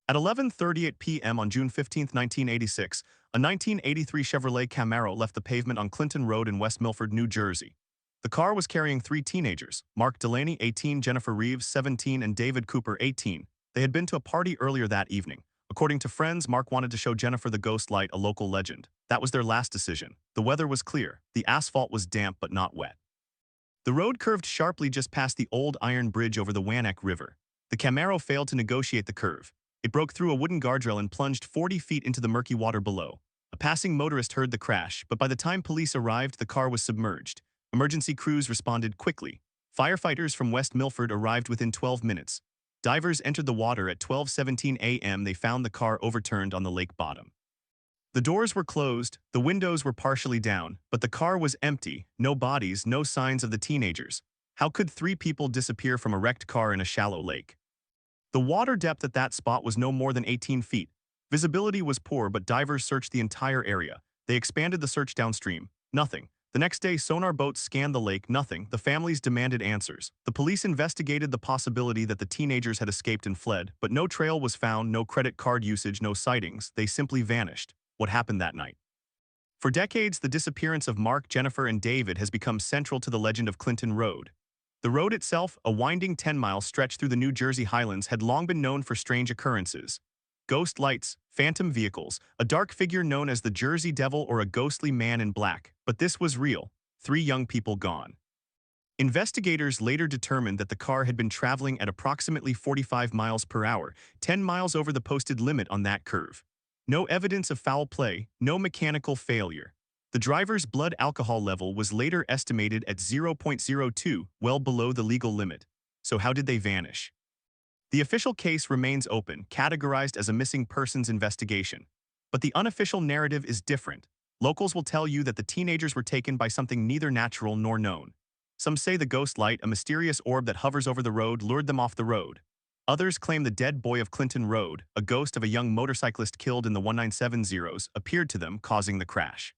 At 11:38 p.m. on June 15, 1986, a 1983 Chevrolet Camaro left the pavement on Clinton Road in West Milford, New Jersey. The car was carrying three teenagers, Mark Delaney, 18, Jennifer Reeves, 17, and David Cooper, 18. They had been to a party earlier that evening. According to friends, Mark wanted to show Jennifer the ghost light, a local legend. That was their last decision. The weather was clear. The asphalt was damp but not wet. The road curved sharply just past the old iron bridge over the Wannock River. The Camaro failed to negotiate the curve. It broke through a wooden guardrail and plunged 40 feet into the murky water below. A passing motorist heard the crash, but by the time police arrived, the car was submerged. Emergency crews responded quickly. Firefighters from West Milford arrived within 12 minutes. Divers entered the water at 12:17 a.m. They found the car overturned on the lake bottom. The doors were closed, the windows were partially down, but the car was empty, no bodies, no signs of the teenagers. How could three people disappear from a wrecked car in a shallow lake? The water depth at that spot was no more than 18 feet. Visibility was poor, but divers searched the entire area. They expanded the search downstream. Nothing. The next day, sonar boats scanned the lake. Nothing. The families demanded answers. The police investigated the possibility that the teenagers had escaped and fled, but no trail was found, no credit card usage, no sightings. They simply vanished. What happened that night? For decades, the disappearance of Mark, Jennifer, and David has become central to the legend of Clinton Road. The road itself, a winding 10-mile stretch through the New Jersey highlands, had long been known for strange occurrences. Ghost lights, phantom vehicles, a dark figure known as the Jersey Devil, or a ghostly man in black. But this was real. 3 young people gone. Investigators later determined that the car had been traveling at approximately 45 miles per hour, 10 miles over the posted limit on that curve. No evidence of foul play, no mechanical failure. The driver's blood alcohol level was later estimated at 0.02, well below the legal limit. So how did they vanish? The official case remains open, categorized as a missing persons investigation. But the unofficial narrative is different. Locals will tell you that the teenagers were taken by something neither natural nor known. Some say the ghost light, a mysterious orb that hovers over the road, lured them off the road. Others claim the dead boy of Clinton Road, a ghost of a young motorcyclist killed in the 1970s, appeared to them, causing the crash.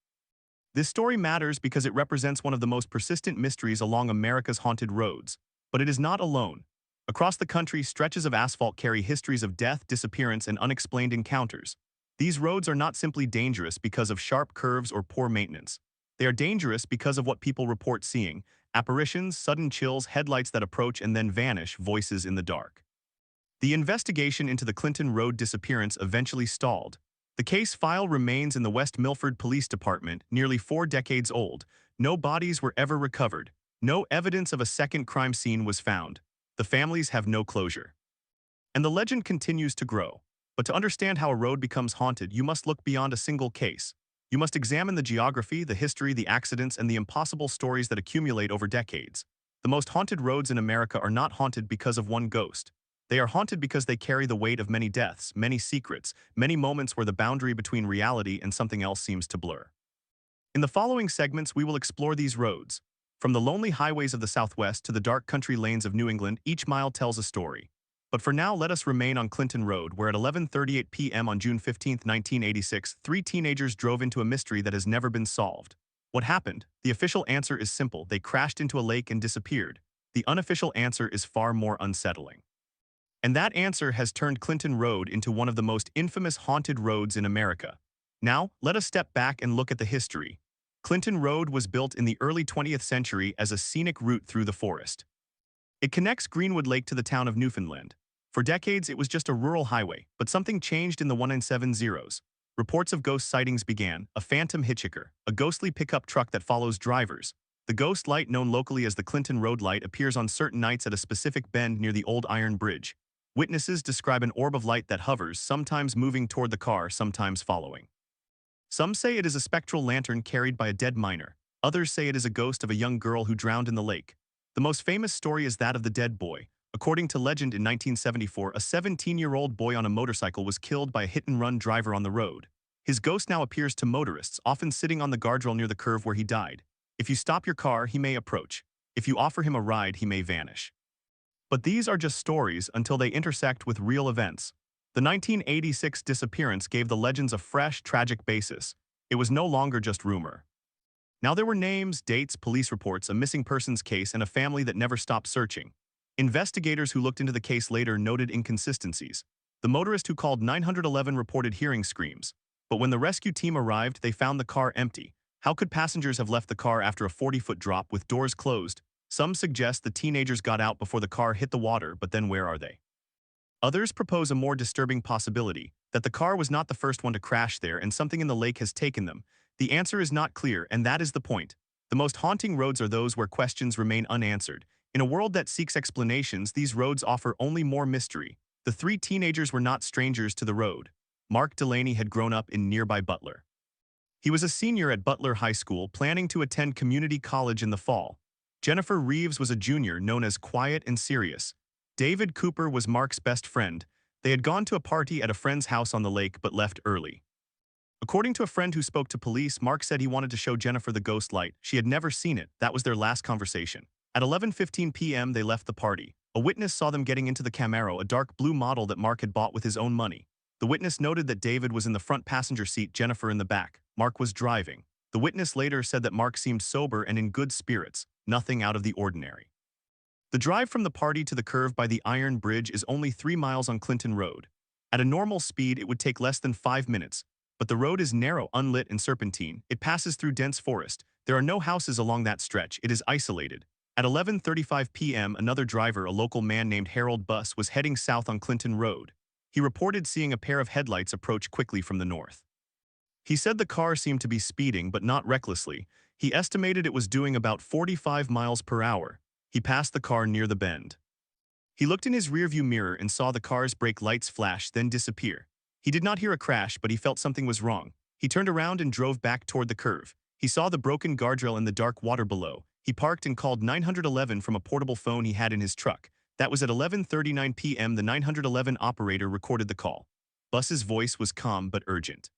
This story matters because it represents one of the most persistent mysteries along America's haunted roads. But it is not alone. Across the country, stretches of asphalt carry histories of death, disappearance, and unexplained encounters. These roads are not simply dangerous because of sharp curves or poor maintenance. They are dangerous because of what people report seeing: apparitions, sudden chills, headlights that approach and then vanish, voices in the dark. The investigation into the Clinton Road disappearance eventually stalled. The case file remains in the West Milford Police Department, nearly 4 decades old. No bodies were ever recovered. No evidence of a second crime scene was found. The families have no closure. And the legend continues to grow. But to understand how a road becomes haunted, you must look beyond a single case. You must examine the geography, the history, the accidents, and the impossible stories that accumulate over decades. The most haunted roads in America are not haunted because of one ghost. They are haunted because they carry the weight of many deaths, many secrets, many moments where the boundary between reality and something else seems to blur. In the following segments, we will explore these roads. From the lonely highways of the Southwest to the dark country lanes of New England, each mile tells a story. But for now, let us remain on Clinton Road, where at 11:38 p.m. on June 15, 1986, 3 teenagers drove into a mystery that has never been solved. What happened? The official answer is simple: they crashed into a lake and disappeared. The unofficial answer is far more unsettling. And that answer has turned Clinton Road into one of the most infamous haunted roads in America. Now, let us step back and look at the history. Clinton Road was built in the early 20th century as a scenic route through the forest. It connects Greenwood Lake to the town of Newfoundland. For decades, it was just a rural highway, but something changed in the 1970s. Reports of ghost sightings began: a phantom hitchhiker, a ghostly pickup truck that follows drivers. The ghost light, known locally as the Clinton Road light, appears on certain nights at a specific bend near the old iron bridge. Witnesses describe an orb of light that hovers, sometimes moving toward the car, sometimes following. Some say it is a spectral lantern carried by a dead miner. Others say it is a ghost of a young girl who drowned in the lake. The most famous story is that of the dead boy. According to legend, in 1974, a 17-year-old boy on a motorcycle was killed by a hit-and-run driver on the road. His ghost now appears to motorists, often sitting on the guardrail near the curve where he died. If you stop your car, he may approach. If you offer him a ride, he may vanish. But these are just stories until they intersect with real events. The 1986 disappearance gave the legends a fresh, tragic basis. It was no longer just rumor. Now there were names, dates, police reports, a missing persons case, and a family that never stopped searching. Investigators who looked into the case later noted inconsistencies. The motorist who called 911 reported hearing screams. But when the rescue team arrived, they found the car empty. How could passengers have left the car after a 40-foot drop with doors closed? Some suggest the teenagers got out before the car hit the water, but then where are they? Others propose a more disturbing possibility, that the car was not the first one to crash there and something in the lake has taken them. The answer is not clear, and that is the point. The most haunting roads are those where questions remain unanswered. In a world that seeks explanations, these roads offer only more mystery. The three teenagers were not strangers to the road. Mark Delaney had grown up in nearby Butler. He was a senior at Butler High School, planning to attend community college in the fall. Jennifer Reeves was a junior, known as quiet and serious. David Cooper was Mark's best friend. They had gone to a party at a friend's house on the lake but left early. According to a friend who spoke to police, Mark said he wanted to show Jennifer the ghost light. She had never seen it. That was their last conversation. At 11:15 p.m. they left the party. A witness saw them getting into the Camaro, a dark blue model that Mark had bought with his own money. The witness noted that David was in the front passenger seat, Jennifer in the back. Mark was driving. The witness later said that Mark seemed sober and in good spirits, nothing out of the ordinary. The drive from the party to the curve by the Iron Bridge is only 3 miles on Clinton Road. At a normal speed, it would take less than 5 minutes, but the road is narrow, unlit, and serpentine. It passes through dense forest. There are no houses along that stretch. It is isolated. At 11:35 p.m., another driver, a local man named Harold Buss, was heading south on Clinton Road. He reported seeing a pair of headlights approach quickly from the north. He said the car seemed to be speeding, but not recklessly. He estimated it was doing about 45 miles per hour. He passed the car near the bend. He looked in his rearview mirror and saw the car's brake lights flash, then disappear. He did not hear a crash, but he felt something was wrong. He turned around and drove back toward the curve. He saw the broken guardrail in the dark water below. He parked and called 911 from a portable phone he had in his truck. That was at 11:39 p.m. The 911 operator recorded the call. Buss's voice was calm but urgent.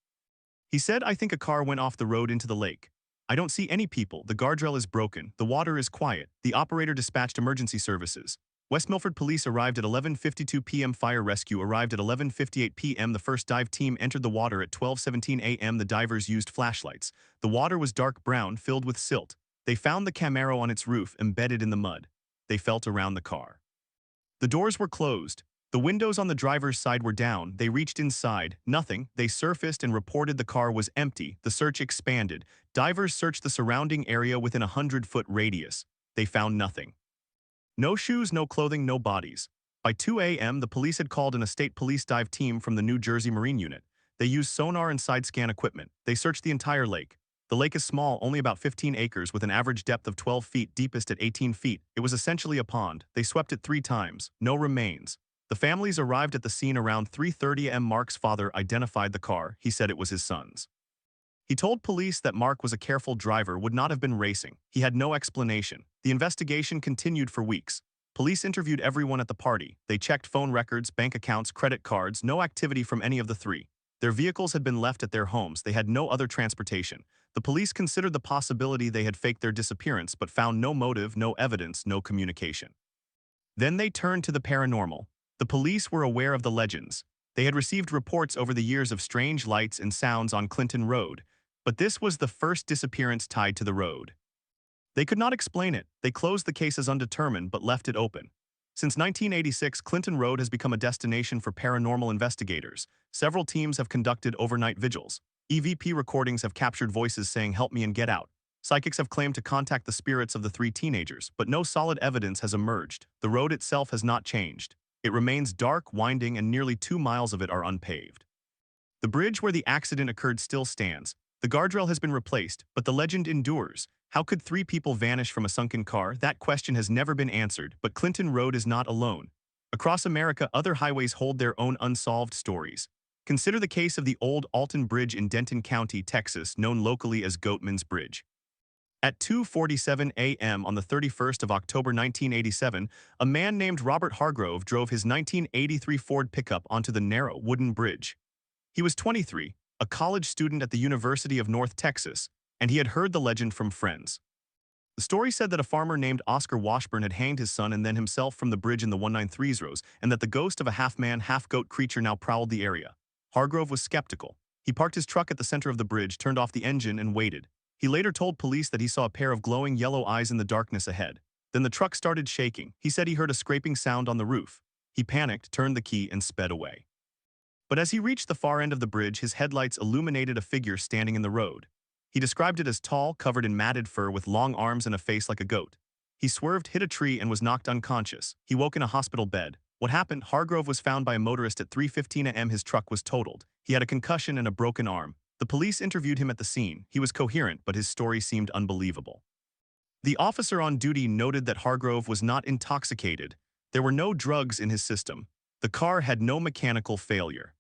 He said, "I think a car went off the road into the lake. I don't see any people. The guardrail is broken. The water is quiet." The operator dispatched emergency services. West Milford police arrived at 11:52 p.m. Fire rescue arrived at 11:58 p.m. The first dive team entered the water at 12:17 a.m. The divers used flashlights. The water was dark brown, filled with silt. They found the Camaro on its roof, embedded in the mud. They felt around the car. The doors were closed. The windows on the driver's side were down. They reached inside. Nothing. They surfaced and reported the car was empty. The search expanded. Divers searched the surrounding area within a 100-foot radius. They found nothing. No shoes, no clothing, no bodies. By 2 a.m., the police had called in a state police dive team from the New Jersey Marine Unit. They used sonar and side-scan equipment. They searched the entire lake. The lake is small, only about 15 acres, with an average depth of 12 feet, deepest at 18 feet. It was essentially a pond. They swept it 3 times. No remains. The families arrived at the scene around 3:30 am. Mark's father identified the car. He said it was his son's. He told police that Mark was a careful driver, would not have been racing. He had no explanation. The investigation continued for weeks. Police interviewed everyone at the party. They checked phone records, bank accounts, credit cards, no activity from any of the three. Their vehicles had been left at their homes. They had no other transportation. The police considered the possibility they had faked their disappearance, but found no motive, no evidence, no communication. Then they turned to the paranormal. The police were aware of the legends. They had received reports over the years of strange lights and sounds on Clinton Road, but this was the first disappearance tied to the road. They could not explain it. They closed the case as undetermined but left it open. Since 1986, Clinton Road has become a destination for paranormal investigators. Several teams have conducted overnight vigils. EVP recordings have captured voices saying, "Help me and get out." Psychics have claimed to contact the spirits of the 3 teenagers, but no solid evidence has emerged. The road itself has not changed. It remains dark, winding, and nearly 2 miles of it are unpaved. The bridge where the accident occurred still stands. The guardrail has been replaced, but the legend endures. How could 3 people vanish from a sunken car? That question has never been answered, but Clinton Road is not alone. Across America, other highways hold their own unsolved stories. Consider the case of the old Alton Bridge in Denton County, Texas, known locally as Goatman's Bridge. At 2:47 a.m. on the 31st of October 1987, a man named Robert Hargrove drove his 1983 Ford pickup onto the narrow wooden bridge. He was 23, a college student at the University of North Texas, and he had heard the legend from friends. The story said that a farmer named Oscar Washburn had hanged his son and then himself from the bridge in the 193's rows, and that the ghost of a half-man, half-goat creature now prowled the area. Hargrove was skeptical. He parked his truck at the center of the bridge, turned off the engine, and waited. He later told police that he saw a pair of glowing yellow eyes in the darkness ahead. Then the truck started shaking. He said he heard a scraping sound on the roof. He panicked, turned the key, and sped away. But as he reached the far end of the bridge, his headlights illuminated a figure standing in the road. He described it as tall, covered in matted fur with long arms and a face like a goat. He swerved, hit a tree, and was knocked unconscious. He woke in a hospital bed. What happened? Hargrove was found by a motorist at 3:15 a.m. His truck was totaled. He had a concussion and a broken arm. The police interviewed him at the scene. He was coherent, but his story seemed unbelievable. The officer on duty noted that Hargrove was not intoxicated. There were no drugs in his system. The car had no mechanical failure.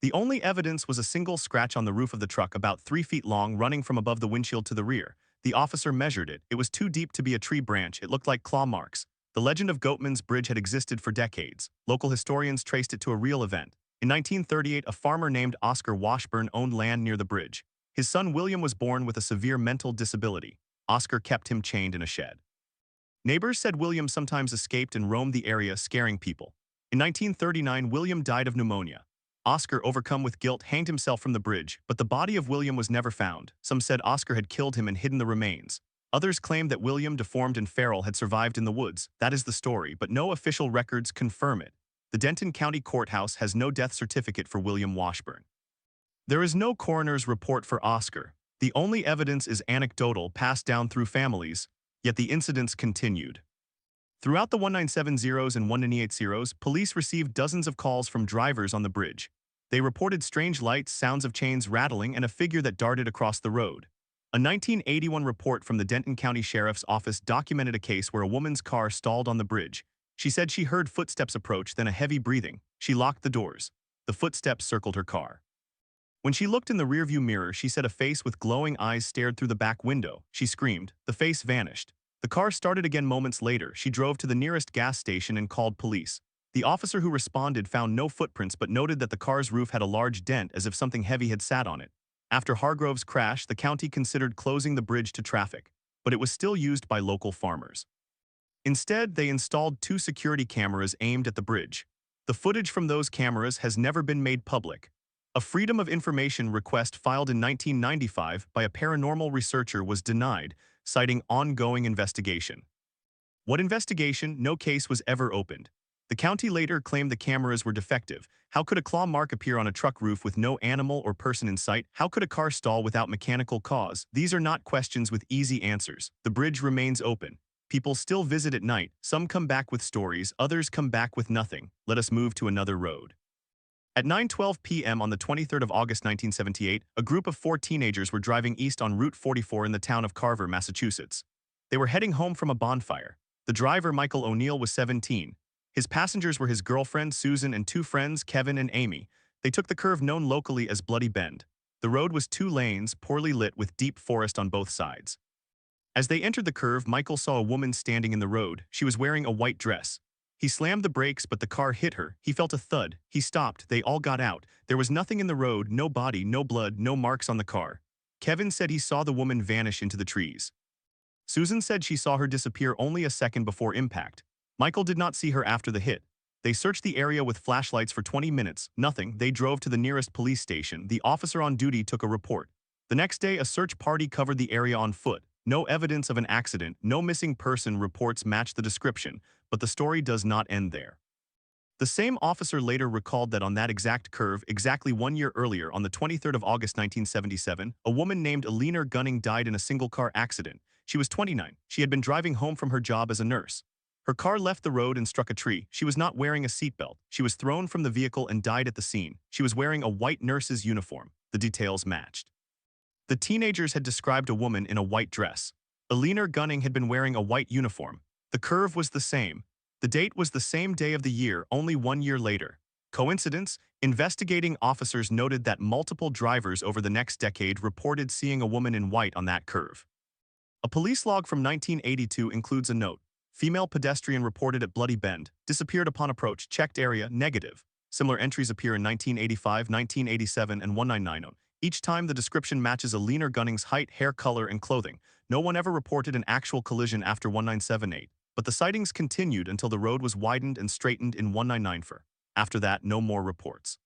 The only evidence was a single scratch on the roof of the truck about 3 feet long running from above the windshield to the rear. The officer measured it. It was too deep to be a tree branch. It looked like claw marks. The legend of Goatman's Bridge had existed for decades. Local historians traced it to a real event. In 1938, a farmer named Oscar Washburn owned land near the bridge. His son William was born with a severe mental disability. Oscar kept him chained in a shed. Neighbors said William sometimes escaped and roamed the area, scaring people. In 1939, William died of pneumonia. Oscar, overcome with guilt, hanged himself from the bridge, but the body of William was never found. Some said Oscar had killed him and hidden the remains. Others claimed that William, deformed and feral, had survived in the woods. That is the story, but no official records confirm it. The Denton County Courthouse has no death certificate for William Washburn. There is no coroner's report for Oscar. The only evidence is anecdotal, passed down through families, yet the incidents continued. Throughout the 1970s and 1980s, police received dozens of calls from drivers on the bridge. They reported strange lights, sounds of chains rattling, and a figure that darted across the road. A 1981 report from the Denton County Sheriff's Office documented a case where a woman's car stalled on the bridge. She said she heard footsteps approach, then a heavy breathing. She locked the doors. The footsteps circled her car. When she looked in the rearview mirror, she said a face with glowing eyes stared through the back window. She screamed. The face vanished. The car started again moments later. She drove to the nearest gas station and called police. The officer who responded found no footprints but noted that the car's roof had a large dent as if something heavy had sat on it. After Hargrove's crash, the county considered closing the bridge to traffic, but it was still used by local farmers. Instead, they installed 2 security cameras aimed at the bridge. The footage from those cameras has never been made public. A Freedom of Information request filed in 1995 by a paranormal researcher was denied, citing ongoing investigation. What investigation? No case was ever opened. The county later claimed the cameras were defective. How could a claw mark appear on a truck roof with no animal or person in sight? How could a car stall without mechanical cause? These are not questions with easy answers. The bridge remains open. People still visit at night. Some come back with stories, others come back with nothing. Let us move to another road. At 9:12 p.m. on the 23rd of August 1978, a group of 4 teenagers were driving east on Route 44 in the town of Carver, Massachusetts. They were heading home from a bonfire. The driver, Michael O'Neill, was 17. His passengers were his girlfriend, Susan, and 2 friends, Kevin and Amy. They took the curve known locally as Bloody Bend. The road was 2 lanes, poorly lit with deep forest on both sides. As they entered the curve, Michael saw a woman standing in the road. She was wearing a white dress. He slammed the brakes, but the car hit her. He felt a thud. He stopped. They all got out. There was nothing in the road, no body, no blood, no marks on the car. Kevin said he saw the woman vanish into the trees. Susan said she saw her disappear only a second before impact. Michael did not see her after the hit. They searched the area with flashlights for 20 minutes. Nothing. They drove to the nearest police station. The officer on duty took a report. The next day, a search party covered the area on foot. No evidence of an accident, no missing person reports matched the description, but the story does not end there. The same officer later recalled that on that exact curve, exactly 1 year earlier, on the 23rd of August 1977, a woman named Eleanor Gunning died in a single-car accident. She was 29. She had been driving home from her job as a nurse. Her car left the road and struck a tree. She was not wearing a seatbelt. She was thrown from the vehicle and died at the scene. She was wearing a white nurse's uniform. The details matched. The teenagers had described a woman in a white dress. Eleanor Gunning had been wearing a white uniform. The curve was the same. The date was the same day of the year, only 1 year later. Coincidence? Investigating officers noted that multiple drivers over the next decade reported seeing a woman in white on that curve. A police log from 1982 includes a note. Female pedestrian reported at Bloody Bend, disappeared upon approach, checked area, negative. Similar entries appear in 1985, 1987, and 1990. Each time the description matches Eleanor Gunning's height, hair color, and clothing. No one ever reported an actual collision after 1978, but the sightings continued until the road was widened and straightened in 1994. After that, no more reports.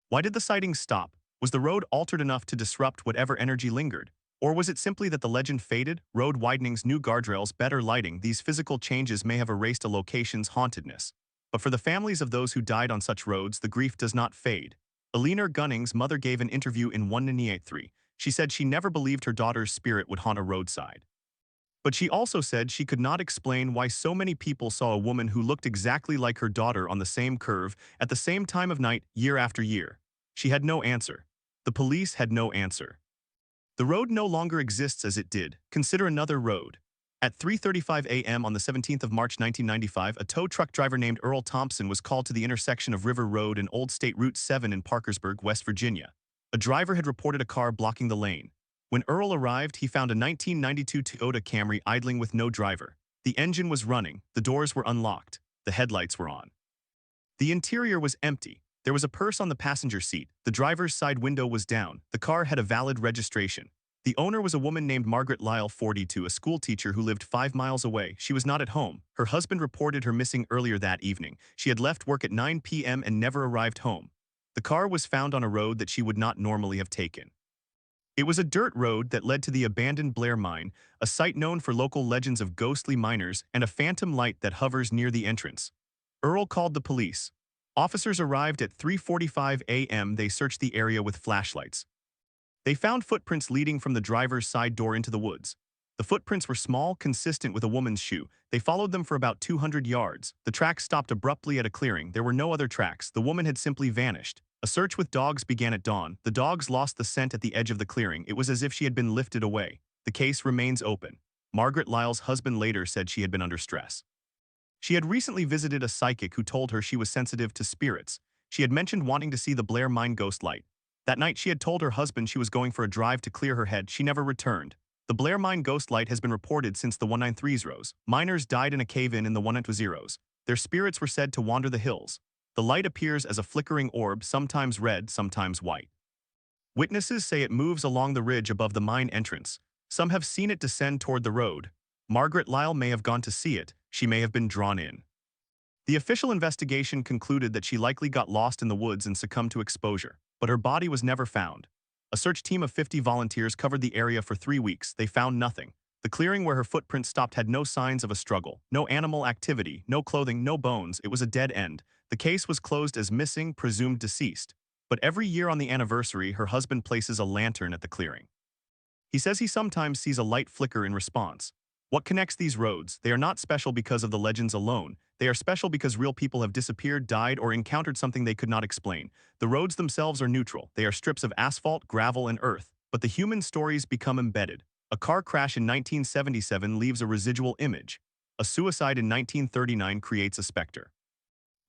Why did the sightings stop? Was the road altered enough to disrupt whatever energy lingered? Or was it simply that the legend faded? Road widenings, new guardrails, better lighting, these physical changes may have erased a location's hauntedness. But for the families of those who died on such roads, the grief does not fade. Eleanor Gunning's mother gave an interview in 1983. She said she never believed her daughter's spirit would haunt a roadside. But she also said she could not explain why so many people saw a woman who looked exactly like her daughter on the same curve at the same time of night year after year. She had no answer. The police had no answer. The road no longer exists as it did. Consider another road. At 3:35 a.m. on the 17th of March 1995, a tow truck driver named Earl Thompson was called to the intersection of River Road and Old State Route 7 in Parkersburg, West Virginia. A driver had reported a car blocking the lane. When Earl arrived, he found a 1992 Toyota Camry idling with no driver. The engine was running, the doors were unlocked, the headlights were on. The interior was empty. There was a purse on the passenger seat, the driver's side window was down, the car had a valid registration. The owner was a woman named Margaret Lyle, 42, a schoolteacher who lived 5 miles away. She was not at home. Her husband reported her missing earlier that evening. She had left work at 9 p.m. and never arrived home. The car was found on a road that she would not normally have taken. It was a dirt road that led to the abandoned Blair Mine, a site known for local legends of ghostly miners and a phantom light that hovers near the entrance. Earl called the police. Officers arrived at 3:45 a.m. They searched the area with flashlights. They found footprints leading from the driver's side door into the woods. The footprints were small, consistent with a woman's shoe. They followed them for about 200 yards. The tracks stopped abruptly at a clearing. There were no other tracks. The woman had simply vanished. A search with dogs began at dawn. The dogs lost the scent at the edge of the clearing. It was as if she had been lifted away. The case remains open. Margaret Lyle's husband later said she had been under stress. She had recently visited a psychic who told her she was sensitive to spirits. She had mentioned wanting to see the Blair Mine ghost light. That night she had told her husband she was going for a drive to clear her head. She never returned. The Blair Mine ghost light has been reported since the 193s. Miners died in a cave-in in the 190s. Their spirits were said to wander the hills. The light appears as a flickering orb, sometimes red, sometimes white. Witnesses say it moves along the ridge above the mine entrance. Some have seen it descend toward the road. Margaret Lyle may have gone to see it. She may have been drawn in. The official investigation concluded that she likely got lost in the woods and succumbed to exposure, but her body was never found. A search team of 50 volunteers covered the area for 3 weeks. They found nothing. The clearing where her footprints stopped had no signs of a struggle, no animal activity, no clothing, no bones. It was a dead end. The case was closed as missing, presumed deceased. But every year on the anniversary, her husband places a lantern at the clearing. He says he sometimes sees a light flicker in response. What connects these roads? They are not special because of the legends alone. They are special because real people have disappeared, died, or encountered something they could not explain. The roads themselves are neutral. They are strips of asphalt, gravel, and earth. But the human stories become embedded. A car crash in 1977 leaves a residual image. A suicide in 1939 creates a specter.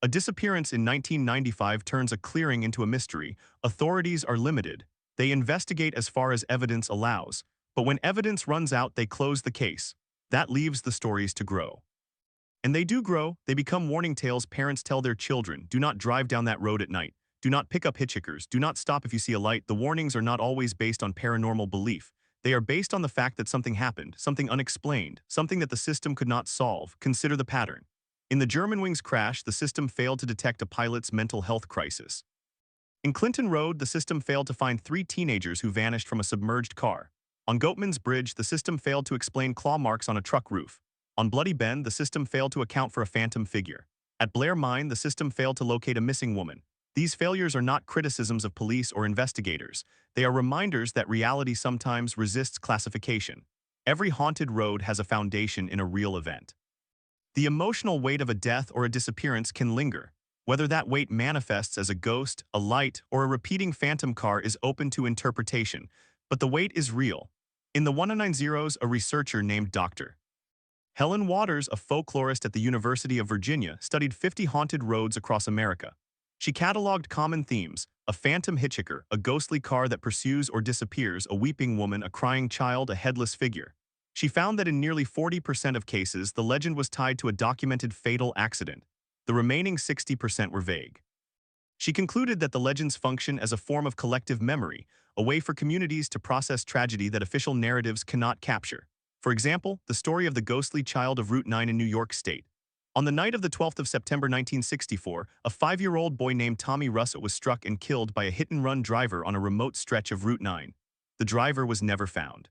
A disappearance in 1995 turns a clearing into a mystery. Authorities are limited. They investigate as far as evidence allows. But when evidence runs out, they close the case. That leaves the stories to grow. And they do grow. They become warning tales parents tell their children. Do not drive down that road at night. Do not pick up hitchhikers. Do not stop if you see a light. The warnings are not always based on paranormal belief. They are based on the fact that something happened, something unexplained, something that the system could not solve. Consider the pattern. In the Germanwings crash, the system failed to detect a pilot's mental health crisis. In Clinton Road, the system failed to find 3 teenagers who vanished from a submerged car. On Goatman's Bridge, the system failed to explain claw marks on a truck roof. On Bloody Bend, the system failed to account for a phantom figure. At Blair Mine, the system failed to locate a missing woman. These failures are not criticisms of police or investigators. They are reminders that reality sometimes resists classification. Every haunted road has a foundation in a real event. The emotional weight of a death or a disappearance can linger. Whether that weight manifests as a ghost, a light, or a repeating phantom car is open to interpretation, but the weight is real. In the 190s, a researcher named Dr. Helen Waters, a folklorist at the University of Virginia, studied 50 haunted roads across America. She cataloged common themes: a phantom hitchhiker, a ghostly car that pursues or disappears, a weeping woman, a crying child, a headless figure. She found that in nearly 40% of cases, the legend was tied to a documented fatal accident. The remaining 60% were vague. She concluded that the legends function as a form of collective memory, a way for communities to process tragedy that official narratives cannot capture. For example, the story of the ghostly child of Route 9 in New York State. On the night of the 12th of September 1964, a 5-year-old boy named Tommy Russell was struck and killed by a hit-and-run driver on a remote stretch of Route 9. The driver was never found.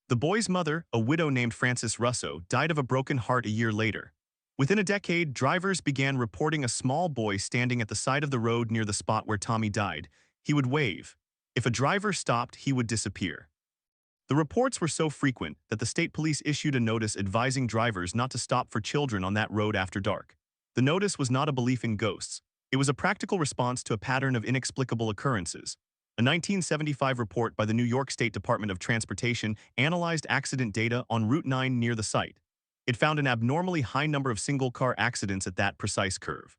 The boy's mother, a widow named Frances Russo, died of a broken heart a year later. Within a decade, drivers began reporting a small boy standing at the side of the road near the spot where Tommy died. He would wave. If a driver stopped, he would disappear. The reports were so frequent that the state police issued a notice advising drivers not to stop for children on that road after dark. The notice was not a belief in ghosts. It was a practical response to a pattern of inexplicable occurrences. A 1975 report by the New York State Department of Transportation analyzed accident data on Route 9 near the site. It found an abnormally high number of single-car accidents at that precise curve.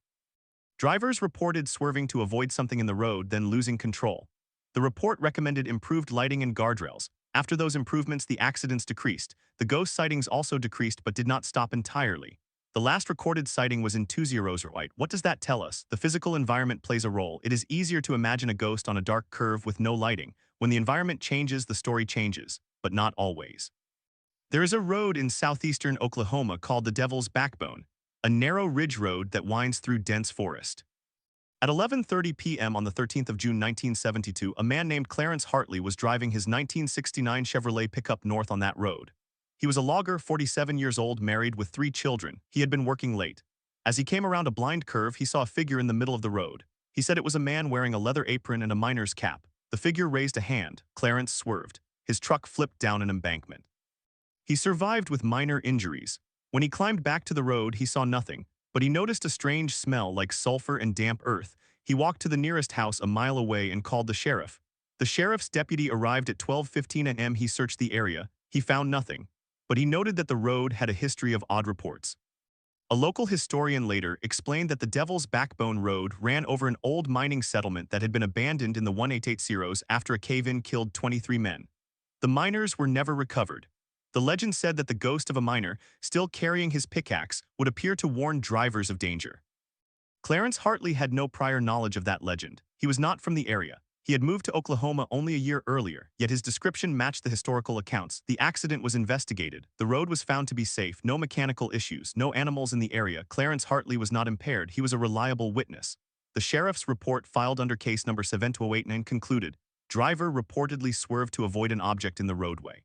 Drivers reported swerving to avoid something in the road, then losing control. The report recommended improved lighting and guardrails. After those improvements, the accidents decreased. The ghost sightings also decreased but did not stop entirely. The last recorded sighting was in 2008. What does that tell us? The physical environment plays a role. It is easier to imagine a ghost on a dark curve with no lighting. When the environment changes, the story changes, but not always. There is a road in southeastern Oklahoma called the Devil's Backbone, a narrow ridge road that winds through dense forest. At 11:30 p.m. on the 13th of June 1972, a man named Clarence Hartley was driving his 1969 Chevrolet pickup north on that road. He was a logger, 47 years old, married with 3 children. He had been working late. As he came around a blind curve, he saw a figure in the middle of the road. He said it was a man wearing a leather apron and a miner's cap. The figure raised a hand. Clarence swerved. His truck flipped down an embankment. He survived with minor injuries. When he climbed back to the road, he saw nothing, but he noticed a strange smell like sulfur and damp earth. He walked to the nearest house a mile away and called the sheriff. The sheriff's deputy arrived at 12:15 a.m. He searched the area. He found nothing, but he noted that the road had a history of odd reports. A local historian later explained that the Devil's Backbone Road ran over an old mining settlement that had been abandoned in the 1880s after a cave-in killed 23 men. The miners were never recovered. The legend said that the ghost of a miner, still carrying his pickaxe, would appear to warn drivers of danger. Clarence Hartley had no prior knowledge of that legend. He was not from the area. He had moved to Oklahoma only a year earlier, yet his description matched the historical accounts. The accident was investigated. The road was found to be safe, no mechanical issues, no animals in the area. Clarence Hartley was not impaired. He was a reliable witness. The sheriff's report, filed under case number 7289, concluded, driver reportedly swerved to avoid an object in the roadway.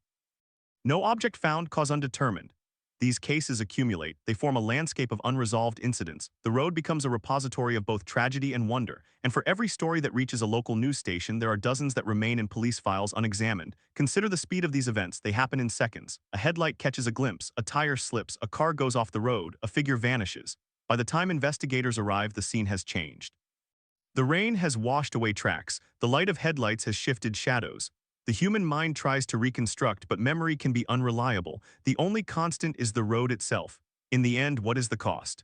No object found, cause undetermined. These cases accumulate. They form a landscape of unresolved incidents. The road becomes a repository of both tragedy and wonder, and for every story that reaches a local news station, there are dozens that remain in police files unexamined. Consider the speed of these events. They happen in seconds. A headlight catches a glimpse, a tire slips, a car goes off the road, a figure vanishes. By the time investigators arrive, the scene has changed. The rain has washed away tracks. The light of headlights has shifted shadows. The human mind tries to reconstruct, but memory can be unreliable. The only constant is the road itself. In the end, what is the cost?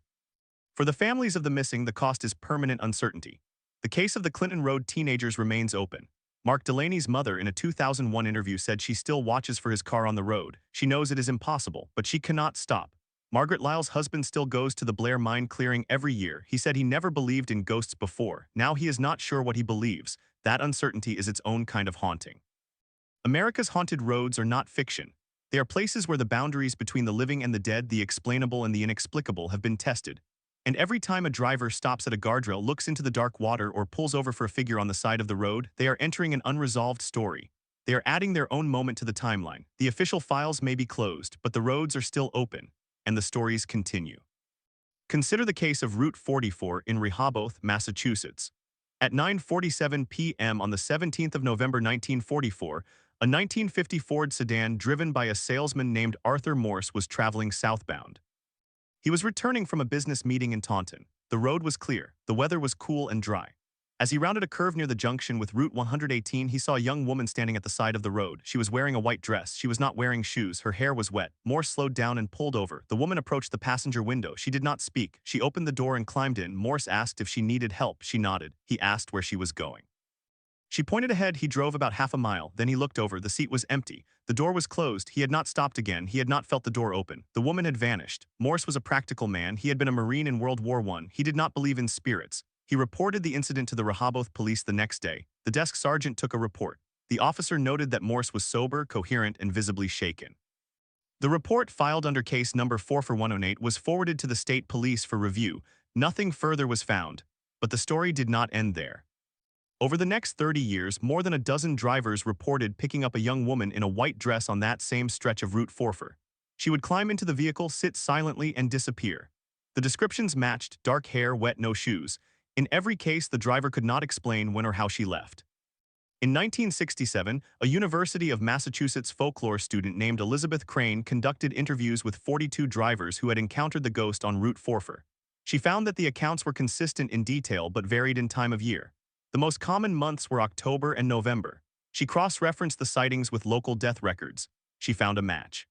For the families of the missing, the cost is permanent uncertainty. The case of the Clinton Road teenagers remains open. Mark Delaney's mother, in a 2001 interview, said she still watches for his car on the road. She knows it is impossible, but she cannot stop. Margaret Lyle's husband still goes to the Blair mine clearing every year. He said he never believed in ghosts before. Now he is not sure what he believes. That uncertainty is its own kind of haunting. America's haunted roads are not fiction. They are places where the boundaries between the living and the dead, the explainable and the inexplicable, have been tested. And every time a driver stops at a guardrail, looks into the dark water, or pulls over for a figure on the side of the road, they are entering an unresolved story. They are adding their own moment to the timeline. The official files may be closed, but the roads are still open, and the stories continue. Consider the case of Route 44 in Rehoboth, Massachusetts. At 9:47 p.m. on the 17th of November 1944, a 1950 Ford sedan driven by a salesman named Arthur Morse was traveling southbound. He was returning from a business meeting in Taunton. The road was clear. The weather was cool and dry. As he rounded a curve near the junction with Route 118, he saw a young woman standing at the side of the road. She was wearing a white dress. She was not wearing shoes. Her hair was wet. Morse slowed down and pulled over. The woman approached the passenger window. She did not speak. She opened the door and climbed in. Morse asked if she needed help. She nodded. He asked where she was going. She pointed ahead. He drove about half a mile. Then he looked over. The seat was empty. The door was closed. He had not stopped again. He had not felt the door open. The woman had vanished. Morse was a practical man. He had been a Marine in World War I. He did not believe in spirits. He reported the incident to the Rehoboth police the next day. The desk sergeant took a report. The officer noted that Morse was sober, coherent, and visibly shaken. The report, filed under case number 44108, was forwarded to the state police for review. Nothing further was found, but the story did not end there. Over the next 30 years, more than a dozen drivers reported picking up a young woman in a white dress on that same stretch of Route 44. She would climb into the vehicle, sit silently, and disappear. The descriptions matched: dark hair, wet, no shoes. In every case, the driver could not explain when or how she left. In 1967, a University of Massachusetts folklore student named Elizabeth Crane conducted interviews with 42 drivers who had encountered the ghost on Route 44. She found that the accounts were consistent in detail but varied in time of year. The most common months were October and November. She cross-referenced the sightings with local death records. She found a match.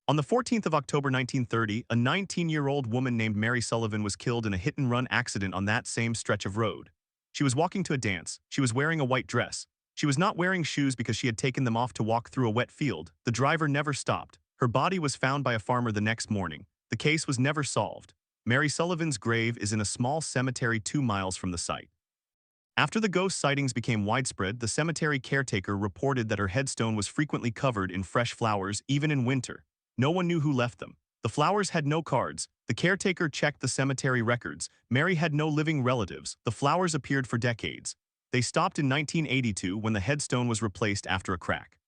On the 14th of October 1930, a 19-year-old woman named Mary Sullivan was killed in a hit-and-run accident on that same stretch of road. She was walking to a dance. She was wearing a white dress. She was not wearing shoes because she had taken them off to walk through a wet field. The driver never stopped. Her body was found by a farmer the next morning. The case was never solved. Mary Sullivan's grave is in a small cemetery 2 miles from the site. After the ghost sightings became widespread, the cemetery caretaker reported that her headstone was frequently covered in fresh flowers, even in winter. No one knew who left them. The flowers had no cards. The caretaker checked the cemetery records. Mary had no living relatives. The flowers appeared for decades. They stopped in 1982 when the headstone was replaced after a crack.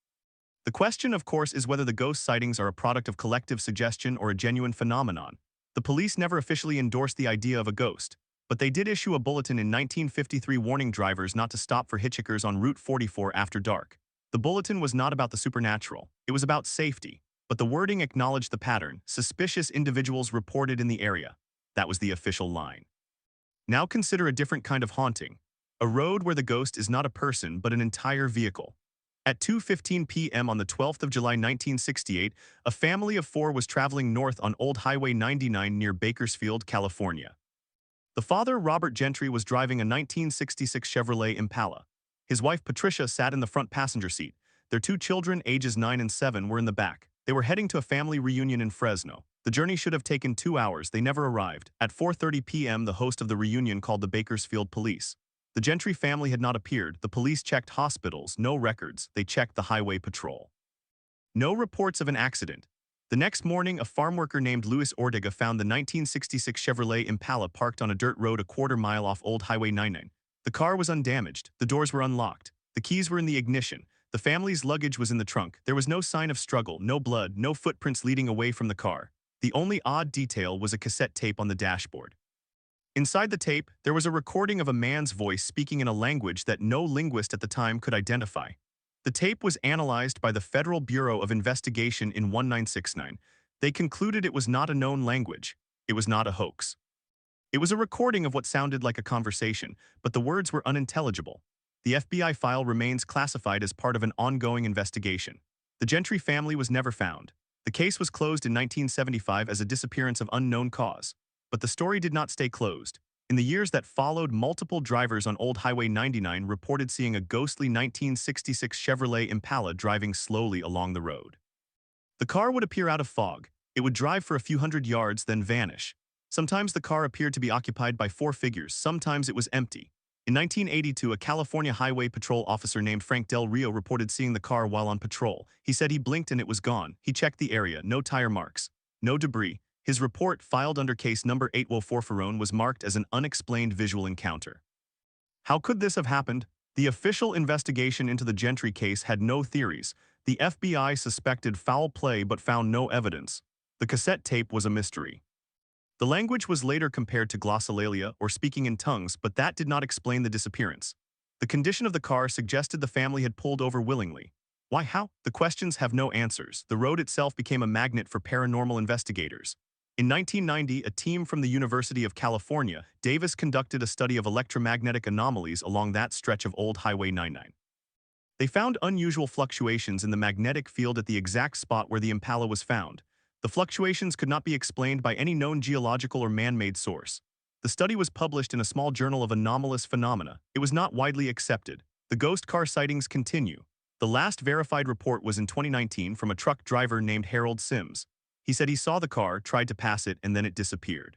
The question, of course, is whether the ghost sightings are a product of collective suggestion or a genuine phenomenon. The police never officially endorsed the idea of a ghost, but they did issue a bulletin in 1953 warning drivers not to stop for hitchhikers on Route 44 after dark. The bulletin was not about the supernatural. It was about safety. But the wording acknowledged the pattern: suspicious individuals reported in the area. That was the official line. Now consider a different kind of haunting. A road where the ghost is not a person but an entire vehicle. At 2:15 p.m. on the 12th of July 1968, a family of 4 was traveling north on Old Highway 99 near Bakersfield, California. The father, Robert Gentry, was driving a 1966 Chevrolet Impala. His wife, Patricia, sat in the front passenger seat. Their 2 children, ages 9 and 7, were in the back. They were heading to a family reunion in Fresno. The journey should have taken 2 hours. They never arrived. At 4:30 p.m., the host of the reunion called the Bakersfield police. The Gentry family had not appeared. The police checked hospitals, no records. They checked the highway patrol. No reports of an accident. The next morning, a farm worker named Louis Ortega found the 1966 Chevrolet Impala parked on a dirt road a quarter mile off Old Highway 99. The car was undamaged. The doors were unlocked. The keys were in the ignition. The family's luggage was in the trunk. There was no sign of struggle, no blood, no footprints leading away from the car. The only odd detail was a cassette tape on the dashboard. Inside the tape, there was a recording of a man's voice speaking in a language that no linguist at the time could identify. The tape was analyzed by the Federal Bureau of Investigation in 1969. They concluded it was not a known language. It was not a hoax. It was a recording of what sounded like a conversation, but the words were unintelligible. The FBI file remains classified as part of an ongoing investigation. The Gentry family was never found. The case was closed in 1975 as a disappearance of unknown cause. But the story did not stay closed. In the years that followed, multiple drivers on Old Highway 99 reported seeing a ghostly 1966 Chevrolet Impala driving slowly along the road. The car would appear out of fog. It would drive for a few hundred yards, then vanish. Sometimes the car appeared to be occupied by 4 figures. Sometimes it was empty. In 1982, a California Highway Patrol officer named Frank Del Rio reported seeing the car while on patrol. He said he blinked and it was gone. He checked the area. No tire marks. No debris. His report, filed under case number 804, was marked as an unexplained visual encounter. How could this have happened? The official investigation into the Gentry case had no theories. The FBI suspected foul play but found no evidence. The cassette tape was a mystery. The language was later compared to glossolalia, or speaking in tongues, but that did not explain the disappearance. The condition of the car suggested the family had pulled over willingly. Why? How? The questions have no answers. The road itself became a magnet for paranormal investigators. In 1990, a team from the University of California, Davis, conducted a study of electromagnetic anomalies along that stretch of Old Highway 99. They found unusual fluctuations in the magnetic field at the exact spot where the Impala was found. The fluctuations could not be explained by any known geological or man-made source. The study was published in a small journal of anomalous phenomena. It was not widely accepted. The ghost car sightings continue. The last verified report was in 2019 from a truck driver named Harold Sims. He said he saw the car, tried to pass it, and then it disappeared.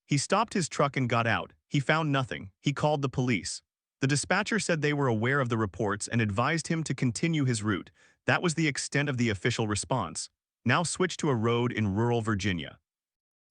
He stopped his truck and got out. He found nothing. He called the police. The dispatcher said they were aware of the reports and advised him to continue his route. That was the extent of the official response. Now switch to a road in rural Virginia.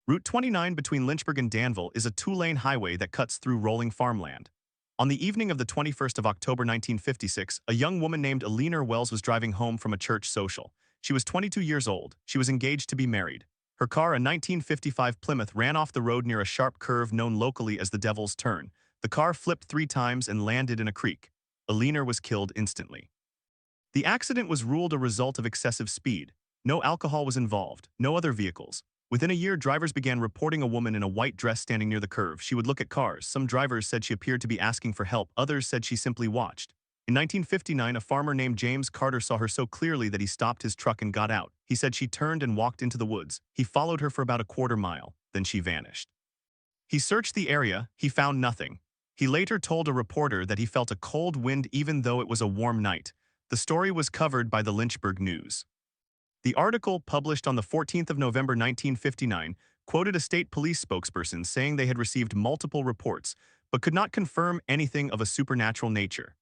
Route 29 between Lynchburg and Danville is a 2-lane highway that cuts through rolling farmland. On the evening of the 21st of October 1956, a young woman named Eleanor Wells was driving home from a church social. She was 22 years old. She was engaged to be married. Her car, a 1955 Plymouth, ran off the road near a sharp curve known locally as the Devil's Turn. The car flipped 3 times and landed in a creek. A leaner was killed instantly. The accident was ruled a result of excessive speed. No alcohol was involved, no other vehicles. Within a year, drivers began reporting a woman in a white dress standing near the curve. She would look at cars. Some drivers said she appeared to be asking for help. Others said she simply watched. In 1959, a farmer named James Carter saw her so clearly that he stopped his truck and got out. He said she turned and walked into the woods. He followed her for about a quarter mile. Then she vanished. He searched the area. He found nothing. He later told a reporter that he felt a cold wind even though it was a warm night. The story was covered by the Lynchburg News. The article, published on the 14th of November 1959, quoted a state police spokesperson saying they had received multiple reports, but could not confirm anything of a supernatural nature.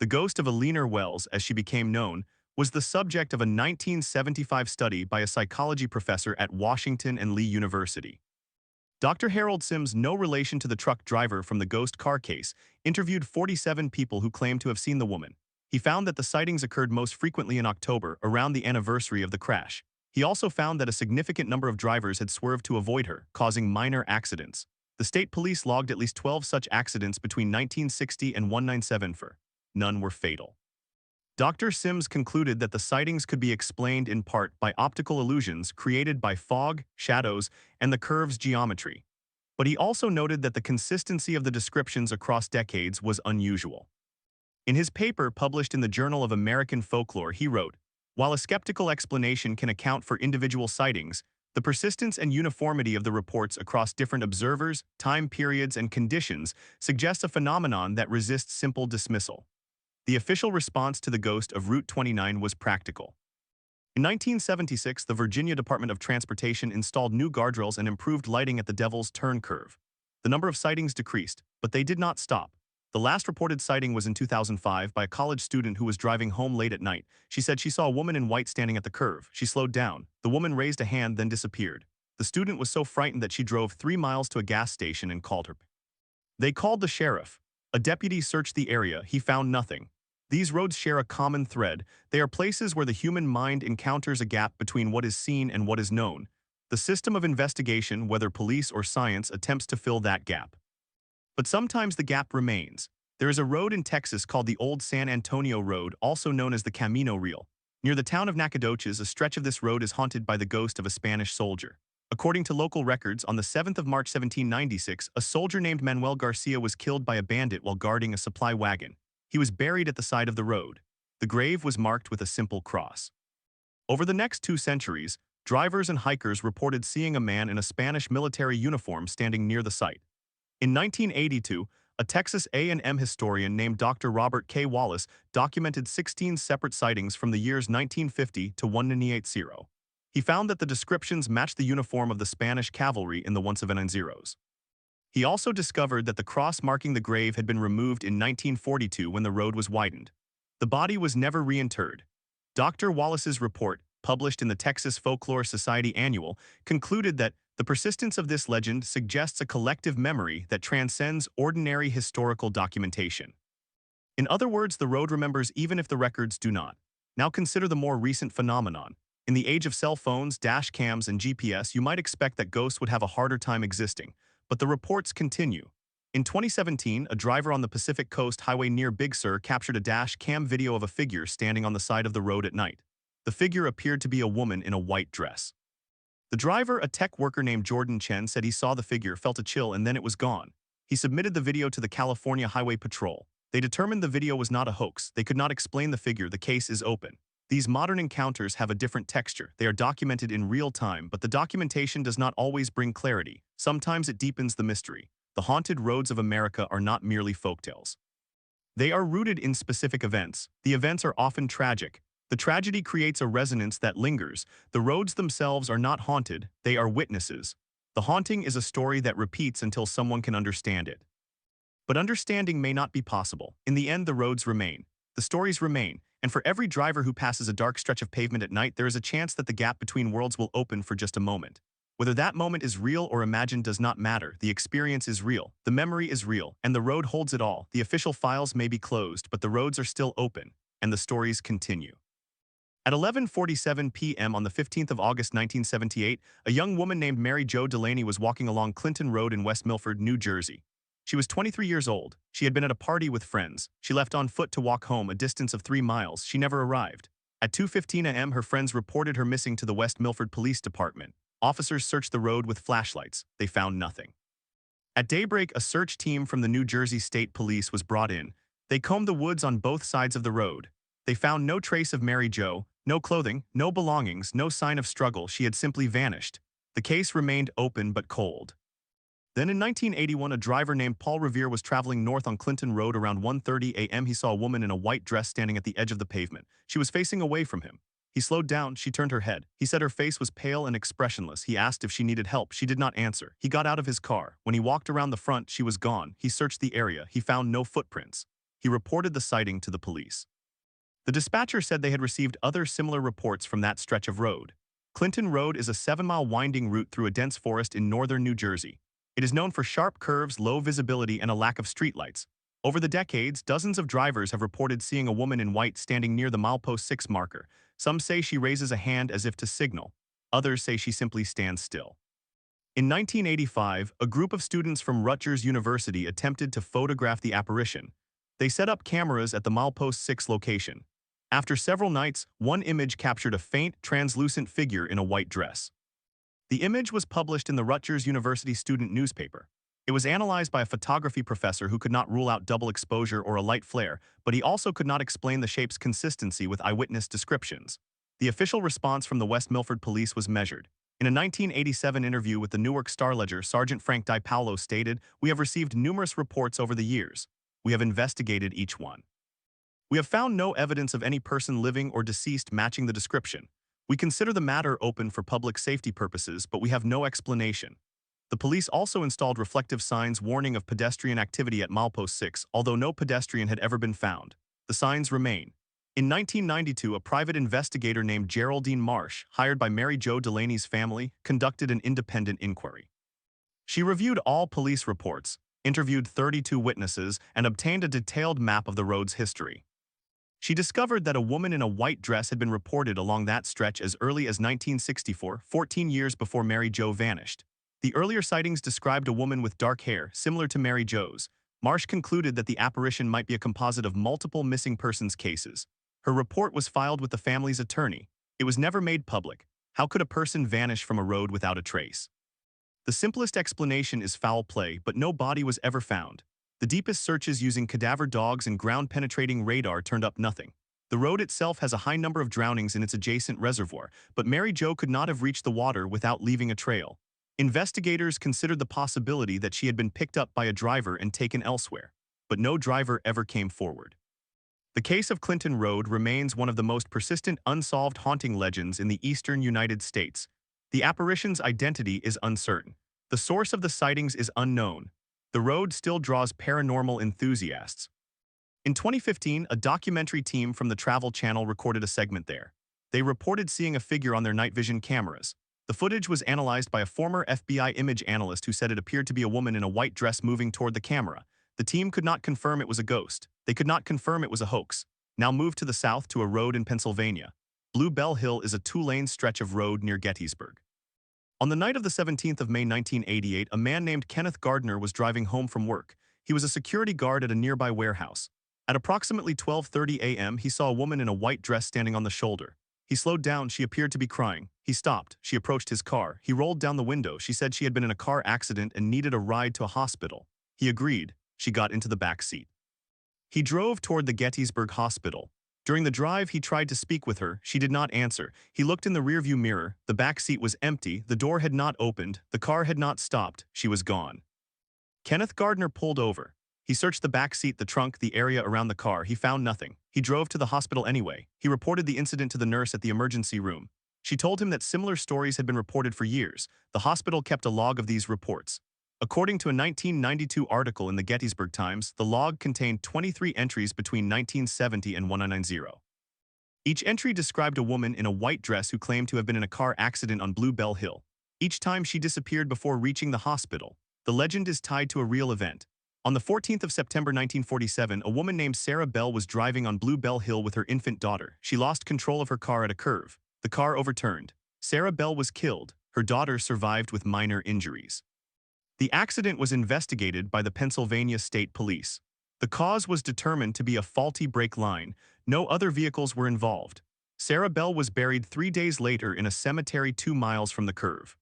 The ghost of Eleanor Wells, as she became known, was the subject of a 1975 study by a psychology professor at Washington and Lee University. Dr. Harold Sims, no relation to the truck driver from the ghost car case, interviewed 47 people who claimed to have seen the woman. He found that the sightings occurred most frequently in October, around the anniversary of the crash. He also found that a significant number of drivers had swerved to avoid her, causing minor accidents. The state police logged at least 12 such accidents between 1960 and 1997. None were fatal. Dr. Sims concluded that the sightings could be explained in part by optical illusions created by fog, shadows, and the curve's geometry. But he also noted that the consistency of the descriptions across decades was unusual. In his paper published in the Journal of American Folklore, he wrote, "While a skeptical explanation can account for individual sightings, the persistence and uniformity of the reports across different observers, time periods, and conditions suggests a phenomenon that resists simple dismissal." The official response to the ghost of Route 29 was practical. In 1976, the Virginia Department of Transportation installed new guardrails and improved lighting at the Devil's Turn curve. The number of sightings decreased, but they did not stop. The last reported sighting was in 2005 by a college student who was driving home late at night. She said she saw a woman in white standing at the curve. She slowed down. The woman raised a hand, then disappeared. The student was so frightened that she drove 3 miles to a gas station and called her. They called the sheriff. A deputy searched the area. He found nothing. These roads share a common thread. They are places where the human mind encounters a gap between what is seen and what is known. The system of investigation, whether police or science, attempts to fill that gap. But sometimes the gap remains. There is a road in Texas called the Old San Antonio Road, also known as the Camino Real. Near the town of Nacogdoches, a stretch of this road is haunted by the ghost of a Spanish soldier. According to local records, on the 7th of March 1796, a soldier named Manuel Garcia was killed by a bandit while guarding a supply wagon. He was buried at the side of the road. The grave was marked with a simple cross. Over the next 2 centuries, drivers and hikers reported seeing a man in a Spanish military uniform standing near the site. In 1982, a Texas A&M historian named Dr. Robert K. Wallace documented 16 separate sightings from the years 1950 to 1980. He found that the descriptions matched the uniform of the Spanish cavalry in the once Zeros. He also discovered that the cross marking the grave had been removed in 1942 when the road was widened. The body was never reinterred. Dr. Wallace's report, published in the Texas Folklore Society Annual, concluded that the persistence of this legend suggests a collective memory that transcends ordinary historical documentation. In other words, the road remembers even if the records do not. Now consider the more recent phenomenon. In the age of cell phones, dash cams, and GPS, you might expect that ghosts would have a harder time existing, but the reports continue. In 2017, a driver on the Pacific Coast Highway near Big Sur captured a dash cam video of a figure standing on the side of the road at night. The figure appeared to be a woman in a white dress. The driver, a tech worker named Jordan Chen, said he saw the figure, felt a chill, and then it was gone. He submitted the video to the California Highway Patrol. They determined the video was not a hoax. They could not explain the figure. The case is open. These modern encounters have a different texture. They are documented in real time, but the documentation does not always bring clarity. Sometimes it deepens the mystery. The haunted roads of America are not merely folktales. They are rooted in specific events. The events are often tragic. The tragedy creates a resonance that lingers. The roads themselves are not haunted, they are witnesses. The haunting is a story that repeats until someone can understand it. But understanding may not be possible. In the end, the roads remain. The stories remain. And for every driver who passes a dark stretch of pavement at night, there is a chance that the gap between worlds will open for just a moment. Whether that moment is real or imagined does not matter. The experience is real, the memory is real, and the road holds it all. The official files may be closed, but the roads are still open, and the stories continue. At 11:47 p.m. on the 15th of August 1978, a young woman named Mary Jo Delaney was walking along Clinton Road in West Milford, New Jersey. She was 23 years old. She had been at a party with friends. She left on foot to walk home a distance of 3 miles. She never arrived. At 2:15 a.m., her friends reported her missing to the West Milford Police Department. Officers searched the road with flashlights. They found nothing. At daybreak, a search team from the New Jersey State Police was brought in. They combed the woods on both sides of the road. They found no trace of Mary Jo, no clothing, no belongings, no sign of struggle. She had simply vanished. The case remained open but cold. Then in 1981, a driver named Paul Revere was traveling north on Clinton Road around 1:30 a.m. He saw a woman in a white dress standing at the edge of the pavement. She was facing away from him. He slowed down. She turned her head. He said her face was pale and expressionless. He asked if she needed help. She did not answer. He got out of his car. When he walked around the front, she was gone. He searched the area. He found no footprints. He reported the sighting to the police. The dispatcher said they had received other similar reports from that stretch of road. Clinton Road is a 7-mile winding route through a dense forest in northern New Jersey. It is known for sharp curves, low visibility, and a lack of streetlights. Over the decades, dozens of drivers have reported seeing a woman in white standing near the milepost 6 marker. Some say she raises a hand as if to signal. Others say she simply stands still. In 1985, a group of students from Rutgers University attempted to photograph the apparition. They set up cameras at the milepost 6 location. After several nights, one image captured a faint, translucent figure in a white dress. The image was published in the Rutgers University student newspaper. It was analyzed by a photography professor who could not rule out double exposure or a light flare, but he also could not explain the shape's consistency with eyewitness descriptions. The official response from the West Milford police was measured. In a 1987 interview with the Newark Star-Ledger, Sergeant Frank DiPaolo stated, "We have received numerous reports over the years. We have investigated each one. We have found no evidence of any person living or deceased matching the description. We consider the matter open for public safety purposes, but we have no explanation." The police also installed reflective signs warning of pedestrian activity at milepost 6, although no pedestrian had ever been found. The signs remain. In 1992, a private investigator named Geraldine Marsh, hired by Mary Jo Delaney's family, conducted an independent inquiry. She reviewed all police reports, interviewed 32 witnesses, and obtained a detailed map of the road's history. She discovered that a woman in a white dress had been reported along that stretch as early as 1964, 14 years before Mary Jo vanished. The earlier sightings described a woman with dark hair, similar to Mary Jo's. Marsh concluded that the apparition might be a composite of multiple missing persons cases. Her report was filed with the family's attorney. It was never made public. How could a person vanish from a road without a trace? The simplest explanation is foul play, but no body was ever found. The deepest searches using cadaver dogs and ground-penetrating radar turned up nothing. The road itself has a high number of drownings in its adjacent reservoir, but Mary Jo could not have reached the water without leaving a trail. Investigators considered the possibility that she had been picked up by a driver and taken elsewhere, but no driver ever came forward. The case of Clinton Road remains one of the most persistent unsolved haunting legends in the eastern United States. The apparition's identity is uncertain. The source of the sightings is unknown. The road still draws paranormal enthusiasts. In 2015, a documentary team from the Travel Channel recorded a segment there. They reported seeing a figure on their night vision cameras. The footage was analyzed by a former FBI image analyst who said it appeared to be a woman in a white dress moving toward the camera. The team could not confirm it was a ghost. They could not confirm it was a hoax. Now move to the south to a road in Pennsylvania. Blue Bell Hill is a 2-lane stretch of road near Gettysburg. On the night of the 17th of May 1988, a man named Kenneth Gardner was driving home from work. He was a security guard at a nearby warehouse. At approximately 12:30 a.m., he saw a woman in a white dress standing on the shoulder. He slowed down. She appeared to be crying. He stopped. She approached his car. He rolled down the window. She said she had been in a car accident and needed a ride to a hospital. He agreed. She got into the back seat. He drove toward the Gettysburg Hospital. During the drive, he tried to speak with her. She did not answer. He looked in the rearview mirror. The back seat was empty. The door had not opened. The car had not stopped. She was gone. Kenneth Gardner pulled over. He searched the back seat, the trunk, the area around the car. He found nothing. He drove to the hospital anyway. He reported the incident to the nurse at the emergency room. She told him that similar stories had been reported for years. The hospital kept a log of these reports. According to a 1992 article in the Gettysburg Times, the log contained 23 entries between 1970 and 1990. Each entry described a woman in a white dress who claimed to have been in a car accident on Blue Bell Hill. Each time she disappeared before reaching the hospital. The legend is tied to a real event. On the 14th of September 1947, a woman named Sarah Bell was driving on Blue Bell Hill with her infant daughter. She lost control of her car at a curve. The car overturned. Sarah Bell was killed. Her daughter survived with minor injuries. The accident was investigated by the Pennsylvania State Police. The cause was determined to be a faulty brake line. No other vehicles were involved. Sarah Bell was buried 3 days later in a cemetery 2 miles from the curve.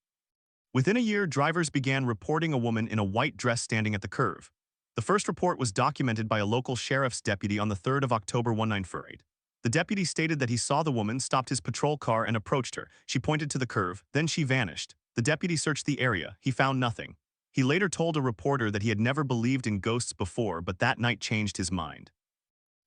Within a year, drivers began reporting a woman in a white dress standing at the curve. The first report was documented by a local sheriff's deputy on the 3rd of October 1948. The deputy stated that he saw the woman, stopped his patrol car, and approached her. She pointed to the curve, then she vanished. The deputy searched the area. He found nothing. He later told a reporter that he had never believed in ghosts before, but that night changed his mind.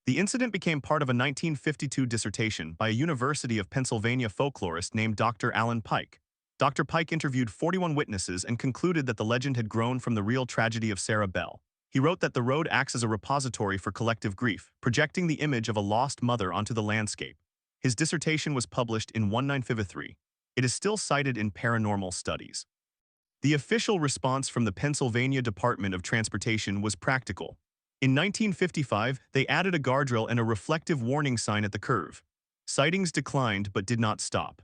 The incident became part of a 1952 dissertation by a University of Pennsylvania folklorist named Dr. Alan Pike. Dr. Pike interviewed 41 witnesses and concluded that the legend had grown from the real tragedy of Sarah Bell. He wrote that the road acts as a repository for collective grief, projecting the image of a lost mother onto the landscape. His dissertation was published in 1953. It is still cited in paranormal studies. The official response from the Pennsylvania Department of Transportation was practical. In 1955, they added a guardrail and a reflective warning sign at the curve. Sightings declined but did not stop.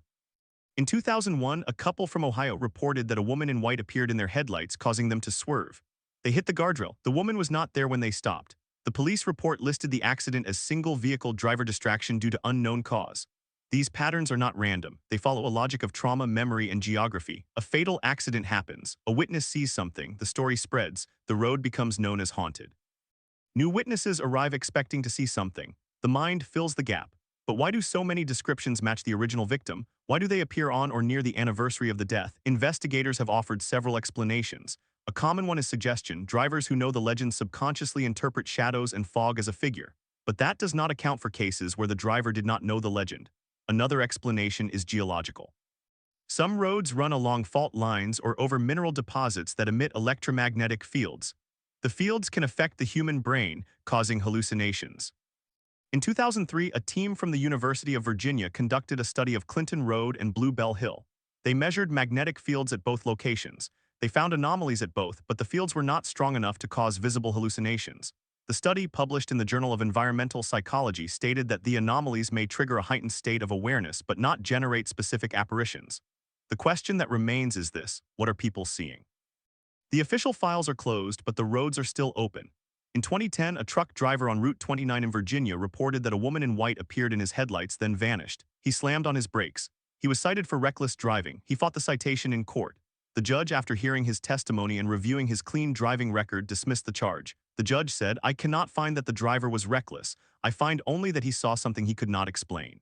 In 2001, a couple from Ohio reported that a woman in white appeared in their headlights, causing them to swerve. They hit the guardrail. The woman was not there when they stopped. The police report listed the accident as single-vehicle driver distraction due to unknown cause. These patterns are not random. They follow a logic of trauma, memory, and geography. A fatal accident happens. A witness sees something. The story spreads. The road becomes known as haunted. New witnesses arrive expecting to see something. The mind fills the gap. But why do so many descriptions match the original victim? Why do they appear on or near the anniversary of the death? Investigators have offered several explanations. A common one is suggestion. Drivers who know the legend subconsciously interpret shadows and fog as a figure. But that does not account for cases where the driver did not know the legend. Another explanation is geological. Some roads run along fault lines or over mineral deposits that emit electromagnetic fields. The fields can affect the human brain, causing hallucinations. In 2003, a team from the University of Virginia conducted a study of Clinton Road and Blue Bell Hill. They measured magnetic fields at both locations. They found anomalies at both, but the fields were not strong enough to cause visible hallucinations. The study, published in the Journal of Environmental Psychology, stated that the anomalies may trigger a heightened state of awareness but not generate specific apparitions. The question that remains is this: what are people seeing? The official files are closed, but the roads are still open. In 2010, a truck driver on Route 29 in Virginia reported that a woman in white appeared in his headlights, then vanished. He slammed on his brakes. He was cited for reckless driving. He fought the citation in court. The judge, after hearing his testimony and reviewing his clean driving record, dismissed the charge. The judge said, "I cannot find that the driver was reckless. I find only that he saw something he could not explain."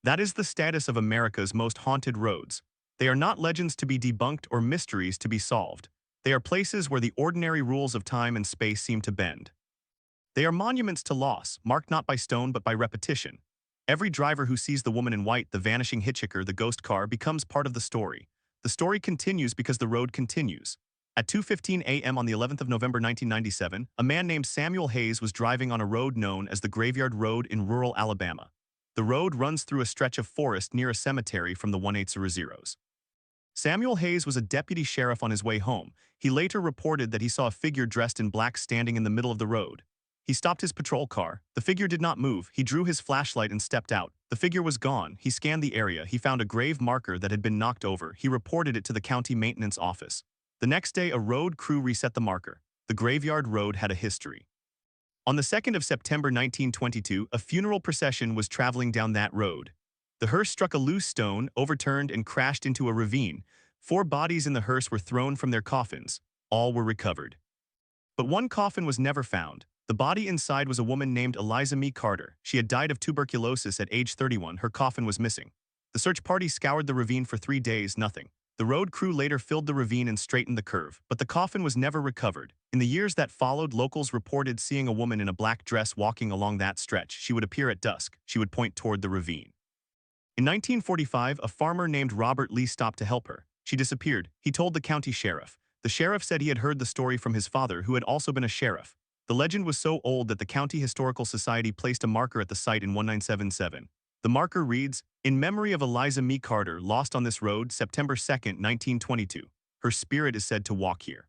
That is the status of America's most haunted roads. They are not legends to be debunked or mysteries to be solved. They are places where the ordinary rules of time and space seem to bend. They are monuments to loss, marked not by stone but by repetition. Every driver who sees the woman in white, the vanishing hitchhiker, the ghost car, becomes part of the story. The story continues because the road continues. At 2:15 a.m. on the 11th of November 1997, a man named Samuel Hayes was driving on a road known as the Graveyard Road in rural Alabama. The road runs through a stretch of forest near a cemetery from the 1800s. Samuel Hayes was a deputy sheriff on his way home. He later reported that he saw a figure dressed in black standing in the middle of the road. He stopped his patrol car. The figure did not move. He drew his flashlight and stepped out. The figure was gone. He scanned the area. He found a grave marker that had been knocked over. He reported it to the county maintenance office. The next day, a road crew reset the marker. The Graveyard Road had a history. On the 2nd of September 1922, a funeral procession was traveling down that road. The hearse struck a loose stone, overturned, and crashed into a ravine. 4 bodies in the hearse were thrown from their coffins. All were recovered. But one coffin was never found. The body inside was a woman named Eliza Me Carter. She had died of tuberculosis at age 31. Her coffin was missing. The search party scoured the ravine for 3 days, nothing. The road crew later filled the ravine and straightened the curve, but the coffin was never recovered. In the years that followed, locals reported seeing a woman in a black dress walking along that stretch. She would appear at dusk. She would point toward the ravine. In 1945, a farmer named Robert Lee stopped to help her. She disappeared. He told the county sheriff. The sheriff said he had heard the story from his father, who had also been a sheriff. The legend was so old that the County Historical Society placed a marker at the site in 1977. The marker reads, "In memory of Eliza Me Carter, lost on this road, September 2, 1922. Her spirit is said to walk here."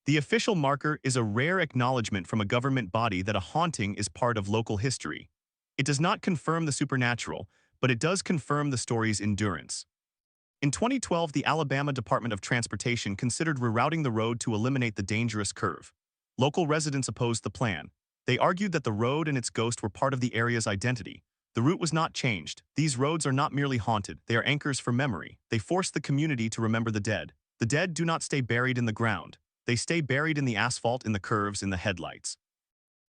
The official marker is a rare acknowledgement from a government body that a haunting is part of local history. It does not confirm the supernatural, but it does confirm the story's endurance. In 2012, the Alabama Department of Transportation considered rerouting the road to eliminate the dangerous curve. Local residents opposed the plan. They argued that the road and its ghost were part of the area's identity. The route was not changed. These roads are not merely haunted, they are anchors for memory. They force the community to remember the dead. The dead do not stay buried in the ground. They stay buried in the asphalt, in the curves, in the headlights.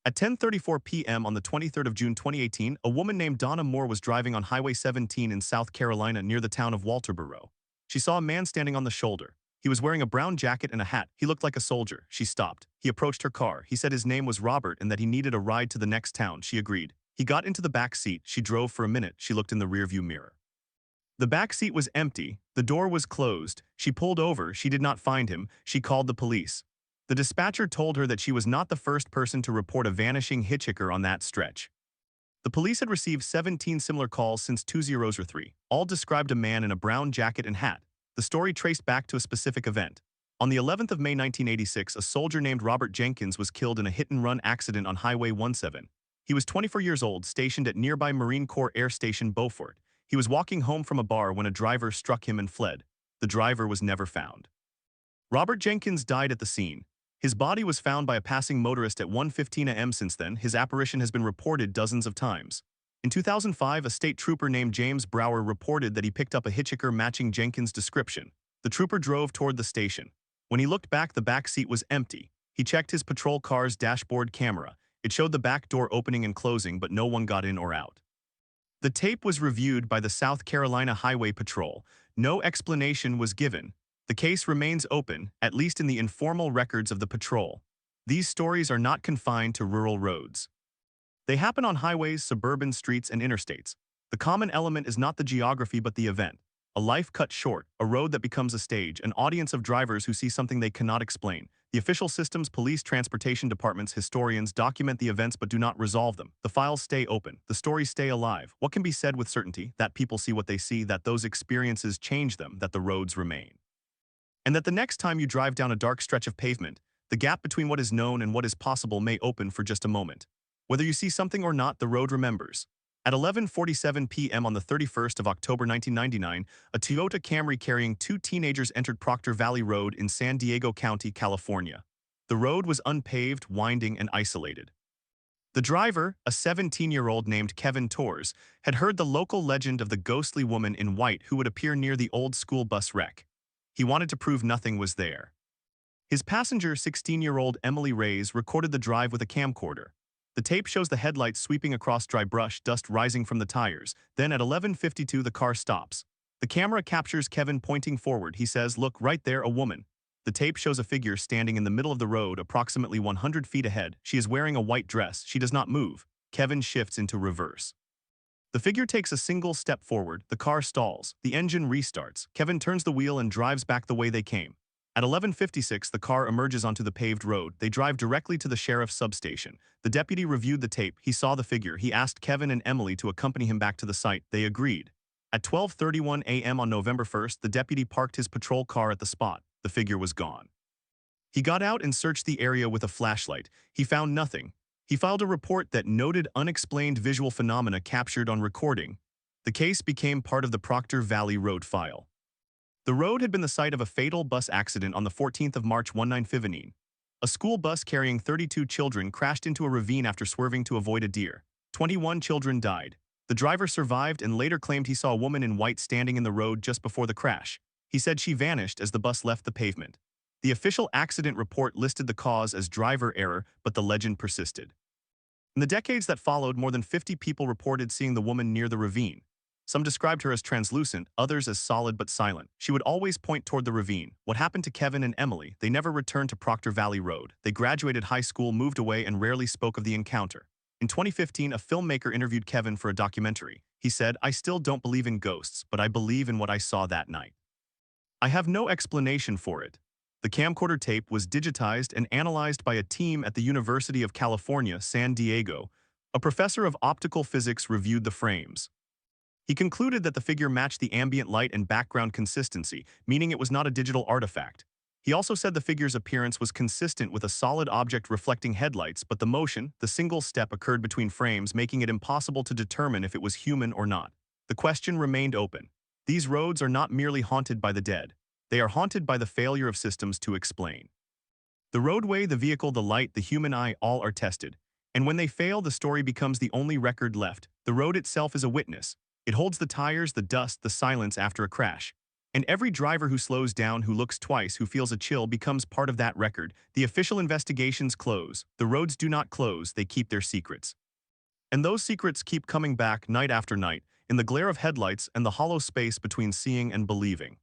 At 10:34 p.m. on the 23rd of June 2018, a woman named Donna Moore was driving on Highway 17 in South Carolina near the town of Walterboro. She saw a man standing on the shoulder. He was wearing a brown jacket and a hat. He looked like a soldier. She stopped. He approached her car. He said his name was Robert and that he needed a ride to the next town. She agreed. He got into the back seat. She drove for a minute. She looked in the rearview mirror. The back seat was empty. The door was closed. She pulled over. She did not find him. She called the police. The dispatcher told her that she was not the first person to report a vanishing hitchhiker on that stretch. The police had received 17 similar calls since 2003. All described a man in a brown jacket and hat. The story traced back to a specific event. On the 11th of May 1986, a soldier named Robert Jenkins was killed in a hit-and-run accident on Highway 17. He was 24 years old, stationed at nearby Marine Corps Air Station Beaufort. He was walking home from a bar when a driver struck him and fled. The driver was never found. Robert Jenkins died at the scene. His body was found by a passing motorist at 1:15 a.m. Since then, his apparition has been reported dozens of times. In 2005, a state trooper named James Brower reported that he picked up a hitchhiker matching Jenkins' description. The trooper drove toward the station. When he looked back, the back seat was empty. He checked his patrol car's dashboard camera. It showed the back door opening and closing, but no one got in or out. The tape was reviewed by the South Carolina Highway Patrol. No explanation was given. The case remains open, at least in the informal records of the patrol. These stories are not confined to rural roads. They happen on highways, suburban streets, and interstates. The common element is not the geography but the event. A life cut short, a road that becomes a stage, an audience of drivers who see something they cannot explain. The official systems, police, transportation departments, historians document the events but do not resolve them. The files stay open. The stories stay alive. What can be said with certainty? That people see what they see, that those experiences change them, that the roads remain. And that the next time you drive down a dark stretch of pavement, the gap between what is known and what is possible may open for just a moment. Whether you see something or not, the road remembers. At 11:47 p.m. on the 31st of October 1999, a Toyota Camry carrying two teenagers entered Proctor Valley Road in San Diego County, California. The road was unpaved, winding, and isolated. The driver, a 17-year-old named Kevin Torres, had heard the local legend of the ghostly woman in white who would appear near the old school bus wreck. He wanted to prove nothing was there. His passenger, 16-year-old Emily Reyes, recorded the drive with a camcorder. The tape shows the headlights sweeping across dry brush, dust rising from the tires. Then at 11:52 the car stops. The camera captures Kevin pointing forward. He says, "Look, right there, a woman." The tape shows a figure standing in the middle of the road, approximately 100 feet ahead. She is wearing a white dress. She does not move. Kevin shifts into reverse. The figure takes a single step forward. The car stalls. The engine restarts. Kevin turns the wheel and drives back the way they came. At 11:56, the car emerges onto the paved road. They drive directly to the sheriff's substation. The deputy reviewed the tape. He saw the figure. He asked Kevin and Emily to accompany him back to the site. They agreed. At 12:31 a.m. on November 1st, the deputy parked his patrol car at the spot. The figure was gone. He got out and searched the area with a flashlight. He found nothing. He filed a report that noted unexplained visual phenomena captured on recording. The case became part of the Proctor Valley Road file. The road had been the site of a fatal bus accident on the 14th of March 1915. A school bus carrying 32 children crashed into a ravine after swerving to avoid a deer. 21 children died. The driver survived and later claimed he saw a woman in white standing in the road just before the crash. He said she vanished as the bus left the pavement. The official accident report listed the cause as driver error, but the legend persisted. In the decades that followed, more than 50 people reported seeing the woman near the ravine. Some described her as translucent, others as solid but silent. She would always point toward the ravine. What happened to Kevin and Emily? They never returned to Proctor Valley Road. They graduated high school, moved away, and rarely spoke of the encounter. In 2015, a filmmaker interviewed Kevin for a documentary. He said, "I still don't believe in ghosts, but I believe in what I saw that night. I have no explanation for it." The camcorder tape was digitized and analyzed by a team at the University of California, San Diego. A professor of optical physics reviewed the frames. He concluded that the figure matched the ambient light and background consistency, meaning it was not a digital artifact. He also said the figure's appearance was consistent with a solid object reflecting headlights, but the motion, the single step, occurred between frames, making it impossible to determine if it was human or not. The question remained open. These roads are not merely haunted by the dead. They are haunted by the failure of systems to explain. The roadway, the vehicle, the light, the human eye, all are tested. And when they fail, the story becomes the only record left. The road itself is a witness. It holds the tires, the dust, the silence after a crash. And every driver who slows down, who looks twice, who feels a chill becomes part of that record. The official investigations close. The roads do not close, they keep their secrets. And those secrets keep coming back night after night, in the glare of headlights and the hollow space between seeing and believing.